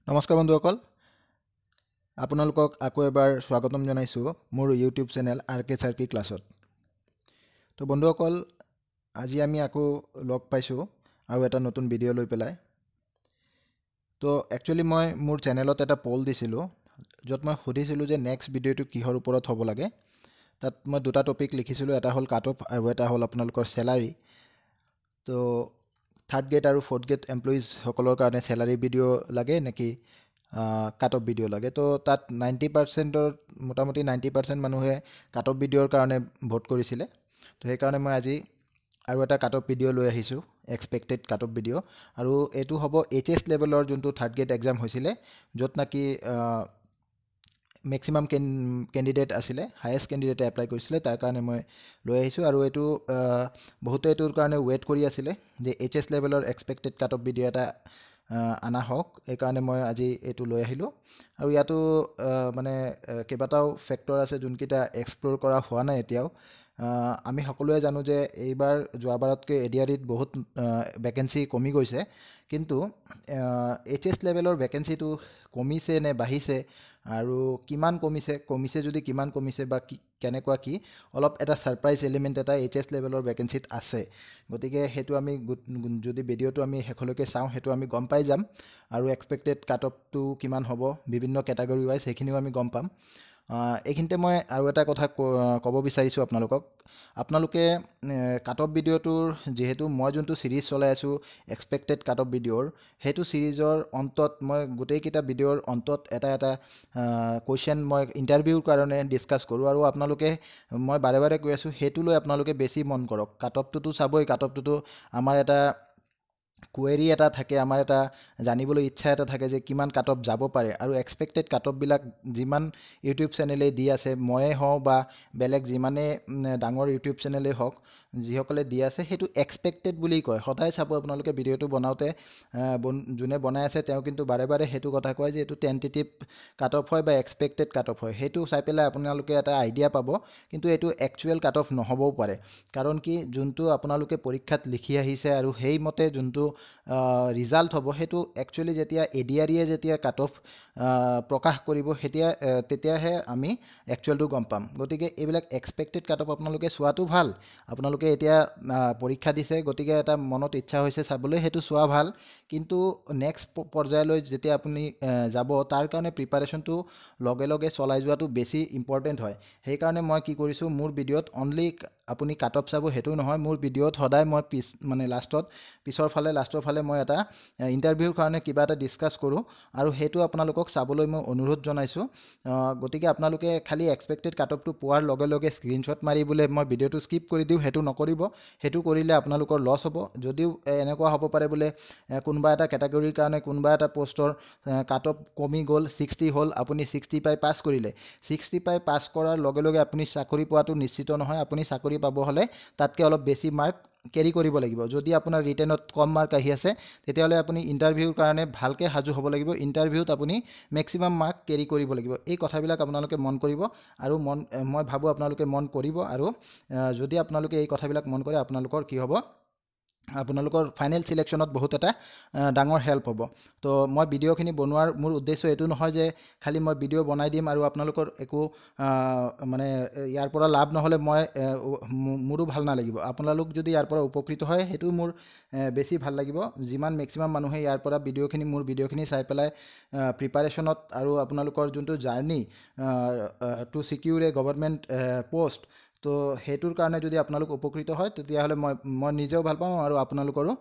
নমস্কাৰ বন্ধুসকল, আপোনালোকক আকৌ এবাৰ স্বাগতম জনাইছোঁ মোৰ ইউটিউব চেনেল RK Sarki ক্লাছত। তো বন্ধুসকল, আজি আমি আকৌ লগ পাইছোঁ আৰু এটা নতুন ভিডিঅ' লৈ পেলাই। তো একচুৱেলি মই মোৰ চেনেলত এটা পল দিছিলোঁ, য'ত মই সুধিছিলোঁ যে নেক্সট ভিডিঅ'টো কিহৰ ওপৰত হ'ব লাগে। তাত মই দুটা টপিক লিখিছিলোঁ, এটা হ'ল কাট অফ আৰু এটা হ'ল আপোনালোকৰ চেলাৰী। তো থাৰ্ড গ্ৰেড আৰু ফ'ৰ্থ গ্ৰেড এমপ্লয়িজসকলৰ কাৰণে চেলাৰী ভিডিঅ' লাগে নেকি কাট অফ ভিডিঅ' লাগে। তো তাত 90%ৰ মোটামুটি 90% মানুহে কাট অফ ভিডিঅ'ৰ কাৰণে ভোট কৰিছিলে। তো সেইকাৰণে মই আজি আৰু এটা কাট অফ ভিডিঅ' লৈ আহিছোঁ, এক্সপেক্টেড কাট অফ ভিডিঅ'। আৰু এইটো হ'ব HS লেভেলৰ যোনটো থাৰ্ড গ্ৰেড এক্সাম হৈছিলে, য'ত নেকি মেক্সিমাম কেণ্ডিডেট আছিলে, হায়েষ্ট কেণ্ডিডেটে এপ্লাই কৰিছিলে, তাৰ কাৰণে মই লৈ আহিছোঁ। আৰু এইটো বহুতে এইটোৰ কাৰণে ৱেইট কৰি আছিলে যে HS লেভেলৰ এক্সপেক্টেড কাট অফ ভিডিঅ' এটা আনা হওক, সেইকাৰণে মই আজি এইটো লৈ আহিলোঁ। আৰু ইয়াতো মানে কেইবাটাও ফেক্টৰ আছে যোনকেইটা এক্সপ্ল'ৰ কৰা হোৱা নাই এতিয়াও। আমি সকলোৱে জানো যে এইবাৰ যোৱাবাৰতকৈ ADREত বহুত ভেকেঞ্চি কমি গৈছে, কিন্তু HS লেভেলৰ ভেকেঞ্চিটো কমিছে নে বাঢ়িছে, আৰু কিমান কমিছে যদি কিমান কমিছে বা কেনেকুৱা কি, অলপ এটা ছাৰপ্ৰাইজ এলিমেণ্ট এটা HS লেভেলৰ ভেকেঞ্চিত আছে। গতিকে সেইটো আমি যদি ভিডিঅ'টো আমি শেষলৈকে চাওঁ, সেইটো আমি গম পাই যাম। আৰু এক্সপেক্টেড কাট অফটো কিমান হ'ব বিভিন্ন কেটাগৰী ৱাইজ, সেইখিনিও আমি গম পাম। এইখিনিতে মই আৰু এটা কথা ক'ব বিচাৰিছোঁ আপোনালোকে কাট অফ ভিডিঅ'টোৰ, যিহেতু মই যোনটো ছিৰিজ চলাই আছোঁ এক্সপেক্টেড কাট অফ ভিডিঅ'ৰ, সেইটো ছিৰিজৰ অন্তত মই গোটেইকেইটা ভিডিঅ'ৰ অন্তত এটা কুৱেশ্যন মই ইণ্টাৰভিউৰ কাৰণে ডিছকাছ কৰোঁ। আৰু আপোনালোকে, মই বাৰে বাৰে কৈ আছোঁ, সেইটো লৈ আপোনালোকে বেছি মন কৰক। কাট অফটোতো চাবই, কাট অফটোতো আমাৰ এটা কুৱেৰি এটা থাকে, আমাৰ এটা জানিবলৈ ইচ্ছা এটা থাকে যে কিমান কাট অফ যাব পাৰে। আৰু এক্সপেক্টেড কাট অফবিলাক যিমান ইউটিউব চেনেলেই দি আছে, ময়ে হওঁ বা বেলেগ যিমানেই ডাঙৰ ইউটিউব চেনেলেই হওক, যিসকলে দি আছে সেইটো এক্সপেক্টেড বুলি কয়। সদায় চাব আপোনালোকে ভিডিঅ'টো বনাওঁতে যোনে বনাই আছে তেওঁ কিন্তু বাৰে বাৰে সেইটো কথা কয় যে এইটো টেণ্টেটিভ কাট অফ হয় বা এক্সপেক্টেড কাট অফ হয়। সেইটো চাই পেলাই আপোনালোকে এটা আইডিয়া পাব, কিন্তু এইটো একচুৱেল কাট অফ নহ'বও পাৰে। কাৰণ কি, যোনটো আপোনালোকে পৰীক্ষাত লিখি আহিছে আৰু সেইমতে যোনটো ৰিজাল্ট হ'ব, সেইটো একচুৱেলি যেতিয়া ADREয়ে যেতিয়া কাট অফ প্ৰকাশ কৰিব, তেতিয়াহে আমি একচুৱেলটো গম পাম। গতিকে এইবিলাক এক্সপেক্টেড কাট অফ আপোনালোকে চোৱাটো ভাল। আপোনালোকে এতিয়া পৰীক্ষা দিছে, গতিকে এটা মনত ইচ্ছা হৈছে চাবলৈ, সেইটো চোৱা ভাল। কিন্তু নেক্সট পৰ্যায়লৈ যেতিয়া আপুনি যাব, তাৰ কাৰণে প্ৰিপাৰেশ্যনটো লগে লগে চলাই যোৱাটো বেছি ইম্পৰ্টেণ্ট হয়। সেইকাৰণে মই কি কৰিছোঁ, মোৰ ভিডিঅ'ত অনলি আপুনি কাট অফ চাব সেইটো নহয়, মোৰ ভিডিঅ'ত সদায় মই লাষ্টৰ ফালে মই এটা ইণ্টাৰভিউৰ কাৰণে কিবা এটা ডিছকাছ কৰোঁ, আৰু সেইটো আপোনালোকক চাবলৈ মই অনুৰোধ জনাইছোঁ। গতিকে আপোনালোকে খালি এক্সপেক্টেড কাট অফটো পোৱাৰ লগে লগে স্ক্ৰীনশ্বট মাৰি বোলে মই ভিডিঅ'টো স্কিপ কৰি দিওঁ, সেইটো নকৰিব। সেইটো কৰিলে আপোনালোকৰ লছ হ'ব। যদিও এনেকুৱা হ'ব পাৰে বোলে কোনোবা এটা কেটাগৰীৰ কাৰণে কোনোবা এটা পষ্টৰ কাট অফ কমি গ'ল, 60 হ'ল, আপুনি 60 পাই পাছ কৰিলে। 60 পাই পাছ কৰাৰ লগে লগে আপুনি চাকৰি পোৱাটো নিশ্চিত নহয়। আপুনি চাকৰি পাব হ'লে তাতকৈ অলপ বেছি মাৰ্ক কেৰি কৰিব লাগিব। যদি আপোনাৰ ৰিটেনত কম মাৰ্ক আহি আছে, তেতিয়াহ'লে আপুনি ইণ্টাৰভিউৰ কাৰণে ভালকৈ সাজু হ'ব লাগিব। ইণ্টাৰভিউত আপুনি মেক্সিমাম মাৰ্ক কেৰি কৰিব লাগিব। এই কথাবিলাক আপোনালোকে মন কৰিব, আৰু মই ভাবোঁ আপোনালোকে মন কৰিব। আৰু যদি আপোনালোকে এই কথাবিলাক মন কৰে, আপোনালোকৰ কি হ'ব, আপোনালোকৰ ফাইনেল ছিলেকশ্যনত বহুত এটা ডাঙৰ হেল্প হ'ব। তো মই ভিডিঅ'খিনি বনোৱাৰ মোৰ উদ্দেশ্য এইটো নহয় যে খালি মই ভিডিঅ' বনাই দিম আৰু আপোনালোকৰ একো মানে ইয়াৰ পৰা লাভ নহ'লে মোৰো ভাল নালাগিব। আপোনালোক যদি ইয়াৰ পৰা উপকৃত হয়, সেইটো মোৰ বেছি ভাল লাগিব। যিমান মেক্সিমাম মানুহে ইয়াৰ পৰা মোৰ ভিডিঅ'খিনি চাই পেলাই প্ৰিপাৰেশ্যনত আৰু আপোনালোকৰ যোনটো জাৰ্ণি টু ছিকিউৰ এ গভৰ্ণমেণ্ট পষ্ট, তো সেইটোৰ কাৰণে যদি আপোনালোক উপকৃত হয়, তেতিয়াহ'লে মই নিজেও ভাল পাওঁ আৰু আপোনালোকৰো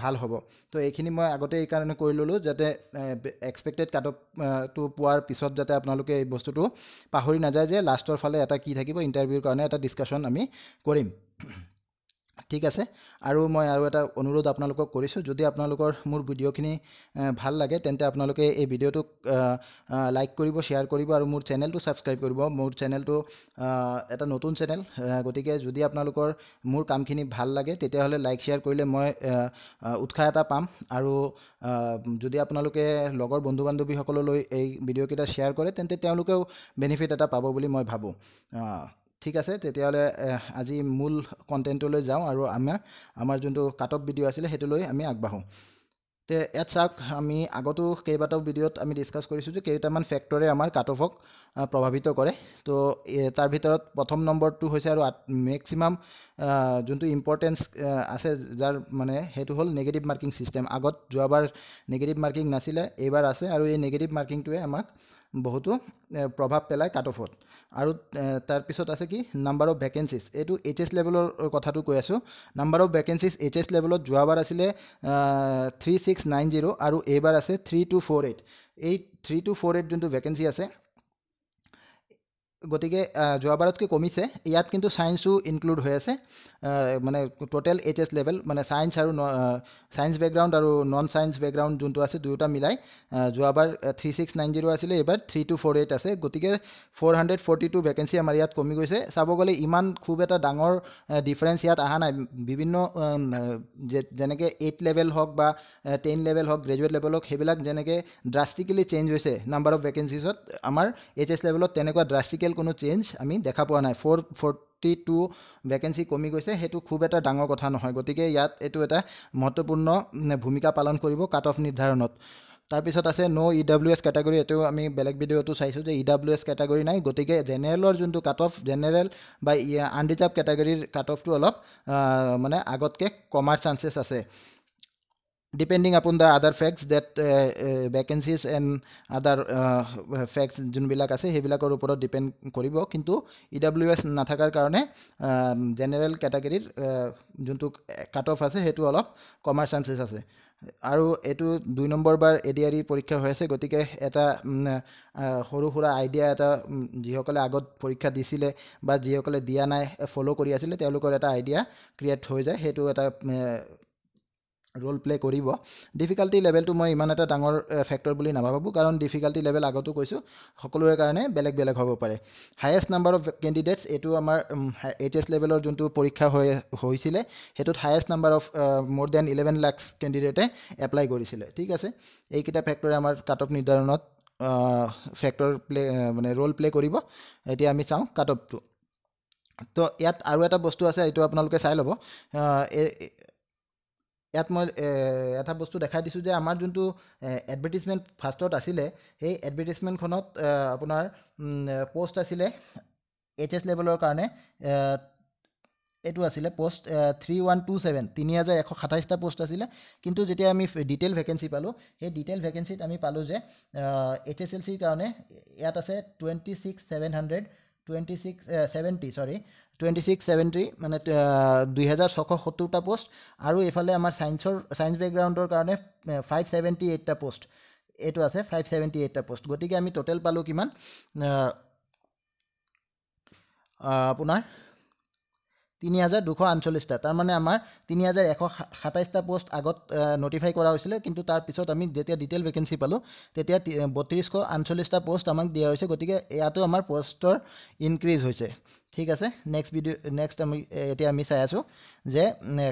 ভাল হ'ব। তো এইখিনি মই আগতে এইকাৰণে কৰি ল'লোঁ, যাতে এক্সপেক্টেড কাট অফটো পোৱাৰ পিছত যাতে আপোনালোকে এই বস্তুটো পাহৰি নাযায় যে লাষ্টৰ ফালে এটা কি থাকিব, ইণ্টাৰভিউৰ কাৰণে এটা ডিছকাশ্যন আমি কৰিম। ঠিক আছে। আৰু মই আৰু এটা অনুৰোধ আপোনালোকক কৰিছোঁ, যদি আপোনালোকৰ মোৰ ভিডিঅ'খিনি ভাল লাগে, তেন্তে আপোনালোকে এই ভিডিঅ'টোক লাইক কৰিব, শ্বেয়াৰ কৰিব, আৰু মোৰ চেনেলটো ছাবস্ক্ৰাইব কৰিব। মোৰ চেনেলটো এটা নতুন চেনেল, গতিকে যদি আপোনালোকৰ মোৰ কামখিনি ভাল লাগে, তেতিয়াহ'লে লাইক শ্বেয়াৰ কৰিলে মই উৎসাহ এটা পাম। আৰু যদি আপোনালোকে লগৰ বন্ধু বান্ধৱীসকললৈ এই ভিডিঅ'কেইটা শ্বেয়াৰ কৰে, তেন্তে তেওঁলোকেও বেনিফিট এটা পাব বুলি মই ভাবোঁ। ঠিক আছে, তেতিয়াহ'লে আজি মূল কণ্টেণ্টলৈ যাওঁ, আৰু আমাৰ যোনটো কাট অফ ভিডিঅ' আছিলে সেইটো লৈ আমি আগবাঢ়োঁ। তে ইয়াত চাওক আমি আগতো কেইবাটাও ভিডিঅ'ত আমি ডিছকাছ কৰিছোঁ যে কেইটামান ফেক্টৰে আমাৰ কাট অফক প্ৰভাৱিত কৰে। তো তাৰ ভিতৰত প্ৰথম নম্বৰটো হৈছে আৰু মেক্সিমাম যোনটো ইম্পৰ্টেঞ্চ আছে যাৰ মানে সেইটো হ'ল নেগেটিভ মাৰ্কিং ছিষ্টেম। আগত যোৱাবাৰ নেগেটিভ মাৰ্কিং নাছিলে, এইবাৰ আছে, আৰু এই নেগেটিভ মাৰ্কিংটোৱে আমাক বহুতো প্ৰভাৱ পেলায় কাট অফত। আৰু তাৰপিছত আছে কি নাম্বাৰ অফ ভেকেঞ্চিজ। এইটো HS লেভেলৰ কথাটো কৈ আছোঁ। নাম্বাৰ অফ ভেকেঞ্চিজ HS লেভেলত যোৱাবাৰ আছিলে 3690 আৰু এইবাৰ আছে 3248। এই 3248 যোনটো ভেকেঞ্চি আছে, গতিকে যোৱাবাৰতকৈ কমিছে। ইয়াত কিন্তু ছায়েন্সো ইনক্লুড হৈ আছে, মানে টোটেল HS লেভেল মানে ছায়েন্স আৰু ছায়েন্স বেকগ্ৰাউণ্ড আৰু নন ছায়েন্স বেকগ্ৰাউণ্ড যোনটো আছে দুয়োটা মিলাই যোৱাবাৰ 3690 আছিলে, এইবাৰ 3248 আছে। গতিকে 442 ভেকেঞ্চি আমাৰ ইয়াত কমি গৈছে। চাব গ'লে ইমান খুব এটা ডাঙৰ ডিফাৰেঞ্চ ইয়াত অহা নাই। বিভিন্ন যেনেকৈ 8 লেভেল হওক বা 10 লেভেল হওক, গ্ৰেজুৱেট লেভেল হওক, সেইবিলাক যেনেকৈ ড্ৰাষ্টিকেলি চেঞ্জ হৈছে নাম্বাৰ অফ ভেকেঞ্চিছত, আমাৰ HS লেভেলত তেনেকুৱা ড্ৰাষ্টিকেল কোনো চেঞ্জ আমি দেখা পোৱা নাই। 442 ভেকেঞ্চি কমি গৈছে, সেইটো খুব এটা ডাঙৰ কথা নহয়। গতিকে ইয়াত এইটো এটা মহত্বপূৰ্ণ ভূমিকা পালন কৰিব কাট অফ নিৰ্ধাৰণত। তাৰপিছত আছে EWS কেটাগৰী। এইটো আমি বেলেগ ভিডিঅ'টো চাইছোঁ যে EWS কেটাগৰী নাই। গতিকে জেনেৰেলৰ যোনটো কাট অফ, জেনেৰেল বা আনৰিজাৰ্ভ কেটাগৰীৰ কাট অফটো অলপ মানে আগতকৈ কমাৰ চান্সেছ আছে, depending upon the other factors that vacancies and other factors যোনবিলাক আছে সেইবিলাকৰ ওপৰত ডিপেণ্ড কৰিব। কিন্তু EWS নাথাকাৰ কাৰণে জেনেৰেল কেটাগৰীৰ যোনটো কাট অফ আছে সেইটো অলপ কমাৰ চান্সেছ আছে। আৰু এইটো 2 নম্বৰ বাৰ ADRE পৰীক্ষা হৈ আছে। গতিকে এটা সৰু সুৰা আইডিয়া এটা যিসকলে আগত পৰীক্ষা দিছিলে বা যিসকলে দিয়া নাই ফ'ল' কৰি আছিলে তেওঁলোকৰ এটা আইডিয়া ক্ৰিয়েট হৈ যায়, সেইটো এটা ৰোল প্লে' কৰিব। ডিফিকাল্টি লেভেলটো মই ইমান এটা ডাঙৰ ফেক্টৰ বুলি নাভাবোঁ, কাৰণ ডিফিকাল্টি লেভেল আগতো কৈছোঁ সকলোৰে কাৰণে বেলেগ বেলেগ হ'ব পাৰে। হায়েষ্ট নাম্বাৰ অফ কেণ্ডিডেটছ, এইটো আমাৰ HS লেভেলৰ যোনটো পৰীক্ষা হৈছিলে সেইটোত হায়েষ্ট নাম্বাৰ অফ মোৰ দেন 11 লাখ কেণ্ডিডেটে এপ্লাই কৰিছিলে। ঠিক আছে, এইকেইটা ফেক্টৰে আমাৰ কাট অফ নিৰ্ধাৰণত ফেক্টৰ মানে ৰোল প্লে' কৰিব। এতিয়া আমি চাওঁ কাট অফটো। তো ইয়াত আৰু এটা বস্তু আছে, এইটো আপোনালোকে চাই ল'ব। ইয়াত মই এটা বস্তু দেখাই দিছোঁ যে আমাৰ যোনটো এডভাৰটিজমেণ্ট ফাৰ্ষ্টত আছিলে, সেই এডভাৰটিজমেণ্টখনত আপোনাৰ পষ্ট আছিলে HS লেভেলৰ কাৰণে। এইটো আছিলে পষ্ট 3127, 3127টা পষ্ট আছিলে। কিন্তু যেতিয়া আমি ডিটেইল ভেকেঞ্চি পালোঁ, সেই ডিটেইল ভেকেঞ্চিত আমি পালোঁ যে HSLCৰ কাৰণে ইয়াত আছে 2670 মানে 2670টা পষ্ট। আৰু এইফালে আমাৰ ছায়েন্স বেকগ্ৰাউণ্ডৰ কাৰণে 578টা পষ্ট, এইটো আছে 578টা পষ্ট। গতিকে আমি টোটেল পালোঁ কিমান, আপোনাৰ 3248টা। তাৰমানে আমাৰ 3127টা পষ্ট আগত নটিফাই কৰা হৈছিলে, কিন্তু তাৰপিছত আমি যেতিয়া ডিটেইল ভেকেঞ্চি পালোঁ তেতিয়া 3248টা পষ্ট আমাক দিয়া হৈছে। গতিকে ইয়াতো আমাৰ পষ্টৰ ইনক্ৰিজ হৈছে। ঠিক আছে, নেক্সট এতিয়া আমি চাই আছোঁ যে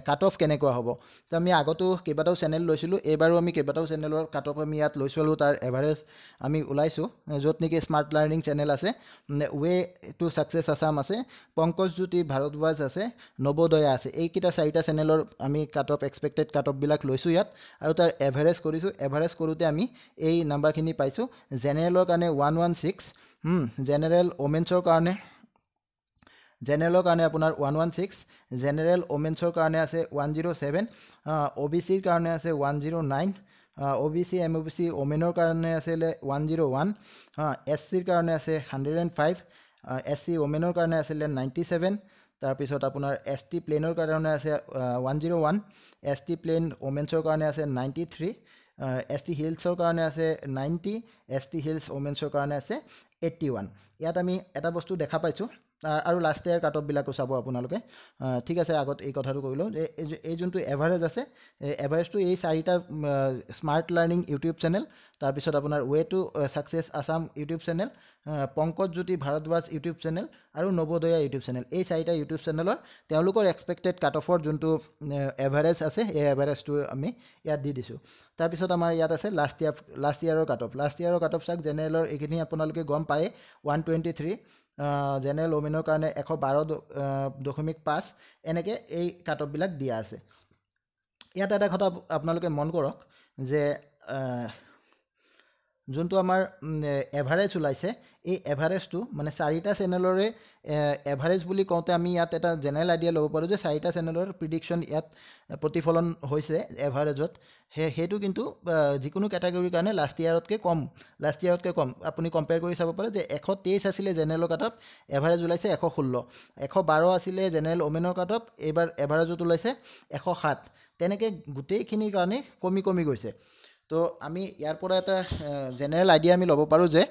কাট অফ কেনেকুৱা হ'ব। তো আমি আগতো কেইবাটাও চেনেল লৈছিলোঁ, এইবাৰো আমি কেইবাটাও চেনেলৰ কাট অফ আমি ইয়াত লৈছোঁ আৰু তাৰ এভাৰেজ আমি ওলাইছোঁ। য'ত নেকি স্মাৰ্ট লাৰ্ণিং চেনেল আছে, ৱে টু ছাকচেছ আছাম আছে, পংকজজ্যোতি ভাৰদ্বাজ আছে, নৱোদয়া আছে। এইকেইটা 4টা চেনেলৰ আমি কাট অফ এক্সপেক্টেড কাট অফবিলাক লৈছোঁ ইয়াত, আৰু তাৰ এভাৰেজ কৰিছোঁ। এভাৰেজ কৰোঁতে আমি এই নাম্বাৰখিনি পাইছোঁ। জেনেৰেলৰ কাৰণে 116, জেনেৰেল ওমেন্সৰ কাৰণে আপোনাৰ 116, জেনেৰেল ওমেন্সৰ কাৰণে আছে 107, OBCৰ কাৰণে আছে 109, OBC MOBC ওমেনৰ কাৰণে আছিলে 101, SCৰ কাৰণে আছে 105, SC ওমেনৰ কাৰণে আছিলে 97, তাৰপিছত আপোনাৰ ST প্লেনৰ কাৰণে আছে 101, ST প্লেন ওমেন্সৰ কাৰণে আছে 93, ST হিলছৰ কাৰণে আছে 90, ST হিলছ ওমেন্সৰ কাৰণে আছে 81। ইয়াত আমি এটা বস্তু দেখা পাইছোঁ, আৰু লাষ্ট ইয়াৰ কাট অফবিলাকো চাব আপোনালোকে। ঠিক আছে, আগত এই কথাটো কৈ লওঁ যে এই যোনটো এভাৰেজ আছে, এভাৰেজটো এই 4টা স্মাৰ্ট লাৰ্ণিং ইউটিউব চেনেল, তাৰপিছত আপোনাৰ way to success Assam YouTube channel, Pankajjyoti Bhardwaj YouTube channel আৰু নৱোদয়া ইউটিউব চেনেল, এই 4টা ইউটিউব চেনেলৰ তেওঁলোকৰ এক্সপেক্টেড কাট অফৰ যোনটো এভাৰেজ আছে, এই এভাৰেজটো আমি ইয়াত দি দিছোঁ। তাৰপিছত আমাৰ ইয়াত আছে লাষ্ট ইয়াৰৰ কাট অফ। লাষ্ট ইয়াৰৰ কাট অফ চাওক, জেনেৰেলৰ এইখিনি আপোনালোকে গম পায় 123, জেনেৰেল ওমেনৰ কাৰণে 112.5, এনেকৈ এই কাট অফবিলাক দিয়া আছে। ইয়াত এটা কথা আপোনালোকে মন কৰক যে যোনটো আমাৰ এভাৰেজ ওলাইছে এই এভাৰেজটো মানে 4টা চেনেলৰে এভাৰেজ বুলি কওঁতে আমি ইয়াত এটা জেনেৰেল আইডিয়া ল'ব পাৰোঁ যে 4টা চেনেলৰ প্ৰিডিকশ্যন ইয়াত প্ৰতিফলন হৈছে এভাৰেজত সেইটো কিন্তু যিকোনো কেটাগৰীৰ কাৰণে লাষ্ট ইয়াৰতকৈ কম আপুনি কম্পেয়াৰ কৰি চাব পাৰে যে 123 আছিলে জেনেৰেলৰ কাট অফ এভাৰেজ ওলাইছে 116 112 আছিলে জেনেৰেল ওমেনৰ কাট অফ এইবাৰ এভাৰেজত ওলাইছে 107 তেনেকৈ গোটেইখিনিৰ কাৰণে কমি গৈছে তো আমি ইয়াৰ পৰা এটা জেনেৰেল আইডিয়া আমি ল'ব পাৰোঁ যে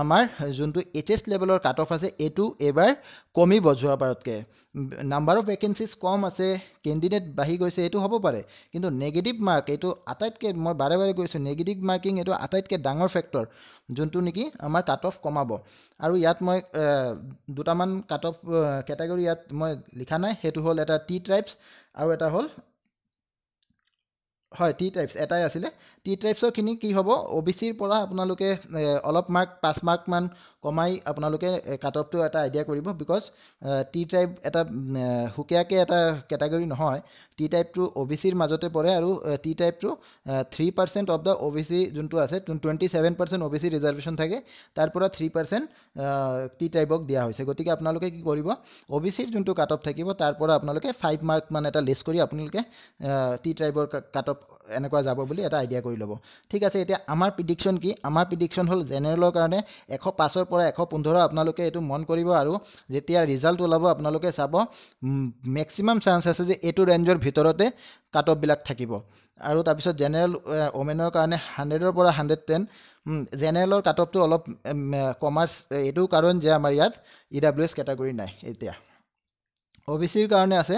আমাৰ যোনটো এইচএছ লেভেলৰ কাট অফ আছে এইটো এইবাৰ কমিব যোৱাবাৰতকৈ নাম্বাৰ অফ ভেকেঞ্চিজ কম আছে কেণ্ডিডেট বাঢ়ি গৈছে এইটো হ'ব পাৰে কিন্তু নেগেটিভ মাৰ্ক এইটো আটাইতকৈ মই বাৰে কৈছোঁ নেগেটিভ মাৰ্কিং এইটো আটাইতকৈ ডাঙৰ ফেক্টৰ যোনটো নেকি আমাৰ কাট অফ কমাব আৰু ইয়াত মই দুটামান কাট অফ কেটাগৰী ইয়াত মই লিখা নাই সেইটো হ'ল এটা টি ট্ৰাইবছ আৰু এটা হ'ল হয় টি ট্ৰাইবছ এটাই আছিলে টি ট্ৰাইবছৰখিনি কি হ'ব OBCৰ পৰা আপোনালোকে অলপ মাৰ্ক 5 মাৰ্কমান কমাই আপোনালোকে কাট অফটো এটা আইডিয়া কৰিব বিকজ টি ট্ৰাইব এটা সুকীয়াকৈ এটা কেটাগৰী নহয় টি টাইপটো OBCৰ মাজতে পৰে আৰু টি টাইপটো 3% অফ দ্য OBC যোনটো আছে 27% OBC ৰিজাৰ্ভেশ্যন থাকে তাৰ পৰা 3% টি টাইপক দিয়া হৈছে গতিকে আপোনালোকে কি কৰিব OBCৰ যোনটো কাট অফ থাকিব তাৰ পৰা আপোনালোকে 5 মাৰ্ক মান এটা লিষ্ট কৰি আপোনালোকে টি টাইপৰ কাট অফ এনেকুৱা যাব বুলি এটা আইডিয়া কৰি ল'ব ঠিক আছে এতিয়া আমাৰ প্ৰিডিকশ্যন কি আমাৰ প্ৰিডিকশ্যন হ'ল জেনেৰেলৰ কাৰণে 105ৰ পৰা 115 আপোনালোকে এইটো মন কৰিব আৰু যেতিয়া ৰিজাল্ট ওলাব আপোনালোকে চাব মেক্সিমাম চান্স আছে যে এইটো ৰেঞ্জৰ ভিতৰতে কাট অফবিলাক থাকিব আৰু তাৰপিছত জেনেৰেল ওমেনৰ কাৰণে 100ৰ পৰা 110 জেনেৰেলৰ কাট অফটো অলপ কমাৰ্চ এইটো কাৰণ যে আমাৰ ইয়াত EWS কেটাগৰী নাই এতিয়া OBCৰ কাৰণে আছে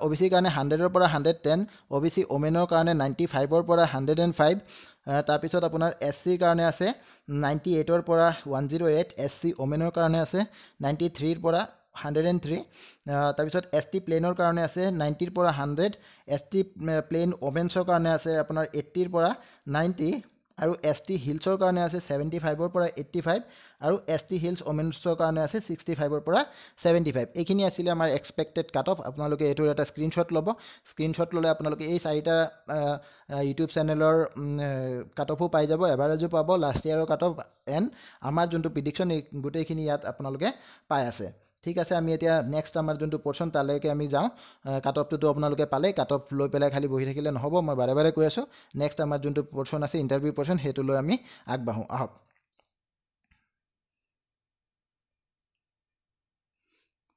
OBCৰ কাৰণে 100ৰ পৰা 110 OBC ওমেনৰ কাৰণে 95ৰ পৰা 105 তাৰপিছত আপোনাৰ SCৰ কাৰণে আছে 98ৰ পৰা 108 SC ওমেনৰ কাৰণে আছে 93ৰ পৰা 103 তাৰপিছত ST প্লেনৰ কাৰণে আছে 90ৰ পৰা 100 ST প্লেন ওমেন্সৰ কাৰণে আছে আপোনাৰ 80ৰ পৰা 90 আৰু ST হিলছৰ কাৰণে আছে 75ৰ পৰা 85 আৰু ST হিলছ ওমেন্সৰ কাৰণে আছে 65ৰ পৰা 75 এইখিনি আছিলে আমাৰ এক্সপেক্টেড কাট অফ আপোনালোকে এইটোৰ এটা স্ক্ৰীনশ্বট ল'ব স্ক্ৰীনশ্বট ল'লে আপোনালোকে এই 4টা ইউটিউব চেনেলৰ কাট অফো পাই যাব এভাৰেজো পাব লাষ্ট ইয়াৰৰ কাট অফ এণ্ড আমাৰ যোনটো প্ৰিডিকশ্যন এই গোটেইখিনি ইয়াত আপোনালোকে পাই আছে ঠিক আছে আমি এতিয়া নেক্সট আমাৰ যোনটো পৰ্চন তালৈকে আমি যাওঁ কাট অফটোতো আপোনালোকে পালে কাট অফ লৈ পেলাই খালি বহি থাকিলে নহ'ব মই বাৰে কৈ আছোঁ নেক্সট আমাৰ যোনটো পৰ্চন আছে ইণ্টাৰভিউ পৰ্চন সেইটো লৈ আমি আগবাঢ়োঁ আহক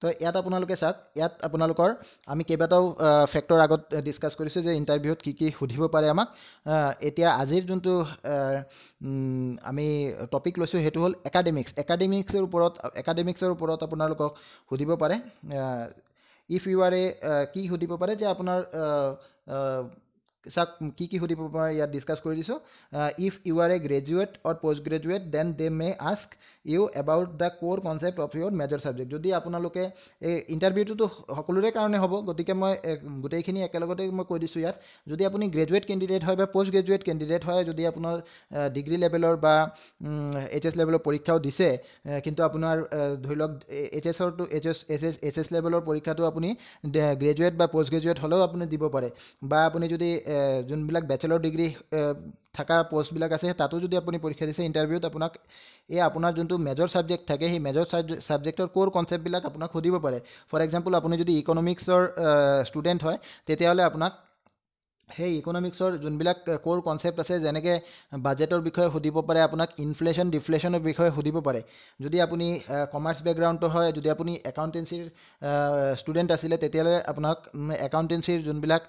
তো ইয়াত আপোনালোকে চাওক ইয়াত আপোনালোকৰ আমি কেইবাটাও ফেক্টৰ আগত ডিছকাছ কৰিছোঁ যে ইণ্টাৰভিউত কি সুধিব পাৰে আমাক এতিয়া আজিৰ যোনটো আমি টপিক লৈছোঁ সেইটো হ'ল একাডেমিক্সৰ ওপৰত আপোনালোকক সুধিব পাৰে ইফ ইউ আৰ কি সুধিব পাৰে যে আপোনাৰ চাওক কি সুধিব পাৰে ইয়াত ডিছকাছ কৰি দিছোঁ if you are graduate or post graduate then they may ask you about the core concept of your major subject যদি আপোনালোকে এই ইণ্টাৰভিউটোতো সকলোৰে কাৰণে হ'ব গতিকে মই গোটেইখিনি একেলগতে মই কৈ দিছোঁ ইয়াত যদি আপুনি গ্ৰেজুৱেট কেণ্ডিডেট হয় বা পষ্ট গ্ৰেজুৱেট কেণ্ডিডেট হয় যদি আপোনাৰ ডিগ্ৰী লেভেলৰ বা HS লেভেলৰ পৰীক্ষাও দিছে কিন্তু আপোনাৰ ধৰি লওক HS লেভেলৰ পৰীক্ষাটো আপুনি গ্ৰেজুৱেট বা পষ্ট গ্ৰেজুৱেট হ'লেও আপুনি দিব পাৰে বা আপুনি যদি যোনবিলাক বেচেলৰ ডিগ্ৰী থকা পোষ্টবিলাক আছে তাতো যদি আপুনি পৰীক্ষা দিছে ইণ্টাৰভিউত আপোনাক এই আপোনাৰ যোনটো মেজৰ ছাবজেক্ট থাকে সেই মেজৰ ছাবজেক্টৰ কোৰ কনচেপ্টবিলাক আপোনাক সুধিব পাৰে ফৰ এক্সাম্পল আপুনি যদি ইকনমিক্সৰ ষ্টুডেণ্ট হয় তেতিয়াহ'লে আপোনাক সেই ইকনমিক্সৰ যোনবিলাক কোৰ কনচেপ্ট আছে যেনেকৈ বাজেটৰ বিষয়ে সুধিব পাৰে আপোনাক ইনফ্লেশ্যন ডিফ্লেশ্যনৰ বিষয়ে সুধিব পাৰে যদি আপুনি কমাৰ্চ বেকগ্ৰাউণ্ডৰ হয় যদি আপুনি একাউণ্টেঞ্চিৰ ষ্টুডেণ্ট আছিলে তেতিয়াহ'লে আপোনাক একাউণ্টেঞ্চিৰ যোনবিলাক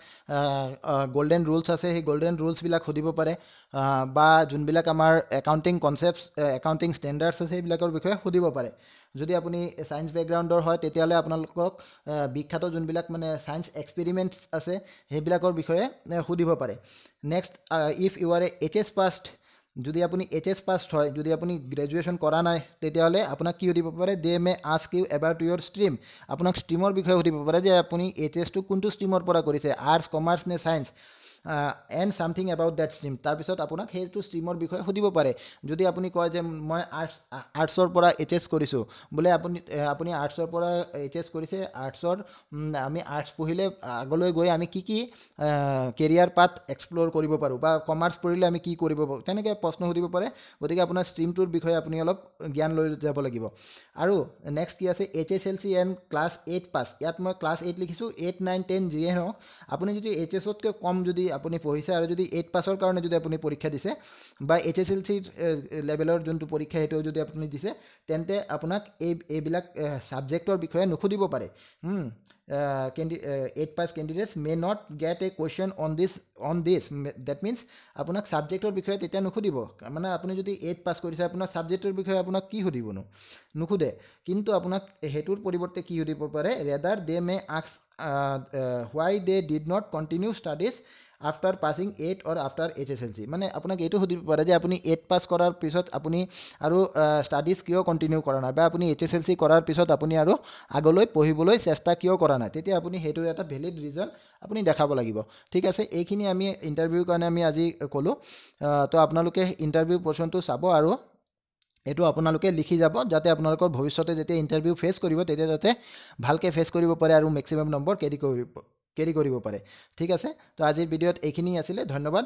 গল্ডেন ৰুলছ আছে সেই গল্ডেন ৰুলছবিলাক সুধিব পাৰে বা যোনবিলাক আমাৰ একাউণ্টিং কনচেপ্টছ একাউণ্টিং ষ্টেণ্ডাৰ্ডছ আছে সেইবিলাকৰ বিষয়ে সুধিব পাৰে যদি আপুনি ছায়েন্স বেকগ্ৰাউণ্ডৰ হয় তেতিয়াহ'লে আপোনালোকক বিখ্যাত যোনবিলাক মানে ছায়েন্স এক্সপেৰিমেণ্টছ আছে সেইবিলাকৰ বিষয়ে সুধিব পাৰে next if you are HS passed যদি আপুনি HS পাষ্ট হয় যদি আপুনি গ্ৰেজুৱেশ্যন কৰা নাই তেতিয়াহ'লে আপোনাক কি সুধিব পাৰে they may ask you about your stream আপোনাক ষ্ট্ৰীমৰ বিষয়ে সুধিব পাৰে যে আপুনি HSটো কোনটো ষ্ট্ৰীমৰ পৰা কৰিছে আৰ্টছ কমাৰ্চ নে science and something about that stream, তাৰপিছত আপোনাক সেইটো ষ্ট্ৰীমৰ বিষয়ে সুধিব পাৰে। যদি আপুনি কয় যে মই আৰ্টছৰ পৰা এইচ কৰিছোঁ বোলে, আপুনি আৰ্টছৰ পৰা এইচ কৰিছে, আৰ্টছৰ আমি আৰ্টছ পঢ়িলে আগলৈ গৈ আমি কি কেৰিয়াৰ পাথ এক্সপ্ল'ৰ কৰিব পাৰোঁ, বা কমাৰ্চ পঢ়িলে আমি কি কৰিব পাৰোঁ, তেনেকৈ প্ৰশ্ন সুধিব পাৰে। গতিকে আপোনাৰ ষ্ট্ৰীমটোৰ বিষয়ে আপুনি অলপ জ্ঞান লৈ যাব লাগিব। আৰু নেক্সট কি আছে, HSLC এণ্ড ক্লাছ 8 পাছ। ইয়াত মই ক্লাছ 8 লিখিছোঁ, 8, 9, 10 যিয়ে নহওক, আপুনি যদি HSতকৈ কম যদি আপুনি পঢ়িছে আৰু যদি 8 পাছৰ কাৰণে যদি আপুনি পৰীক্ষা দিছে, বা HSLC লেভেলৰ যোনটো পৰীক্ষা সেইটো যদি আপুনি দিছে, তেন্তে আপোনাক এইবিলাক ছাবজেক্টৰ বিষয়ে নুসুধিব পাৰে। 8 pass candidates may not get a question on this, that means আপোনাক ছাবজেক্টৰ বিষয়ে তেতিয়া নুসুধিব। মানে আপুনি যদি 8 পাছ কৰিছে, আপোনাৰ ছাবজেক্টৰ বিষয়ে আপোনাক কি সুধিবনো, নুসুধে। কিন্তু আপোনাক সেইটোৰ পৰিৱৰ্তে কি সুধিব পাৰে, rather they may ask why they did not continue studies after passing 8 or after HSLC। মানে আপোনাক এইটো সুধিব পাৰে যে আপুনি 8 পাছ কৰাৰ পিছত আপুনি আৰু ষ্টাডিজ কিয় কণ্টিনিউ কৰা নাই, বা আপুনি HSLC কৰাৰ পিছত আপুনি আৰু আগলৈ পঢ়িবলৈ চেষ্টা কিয় কৰা নাই। তেতিয়া আপুনি সেইটোৰ এটা ভেলিড ৰিজন আপুনি দেখাব লাগিব। ঠিক আছে, এইখিনি আমি ইণ্টাৰভিউৰ কাৰণে আমি আজি ক'লোঁ। তো আপোনালোকে ইণ্টাৰভিউ পৰ্চনটো চাব আৰু এইটো আপোনালোকে লিখি যাব, যাতে আপোনালোকৰ ভৱিষ্যতে যেতিয়া ইণ্টাৰভিউ ফেচ কৰিব, তেতিয়া যাতে ভালকৈ ফেচ কৰিব পাৰে আৰু মেক্সিমাম নম্বৰ কেৰি কৰিব পাৰে। ঠিক আছে, তো আজিৰ ভিডিঅ'ত এইখিনি আছিলে। ধন্যবাদ।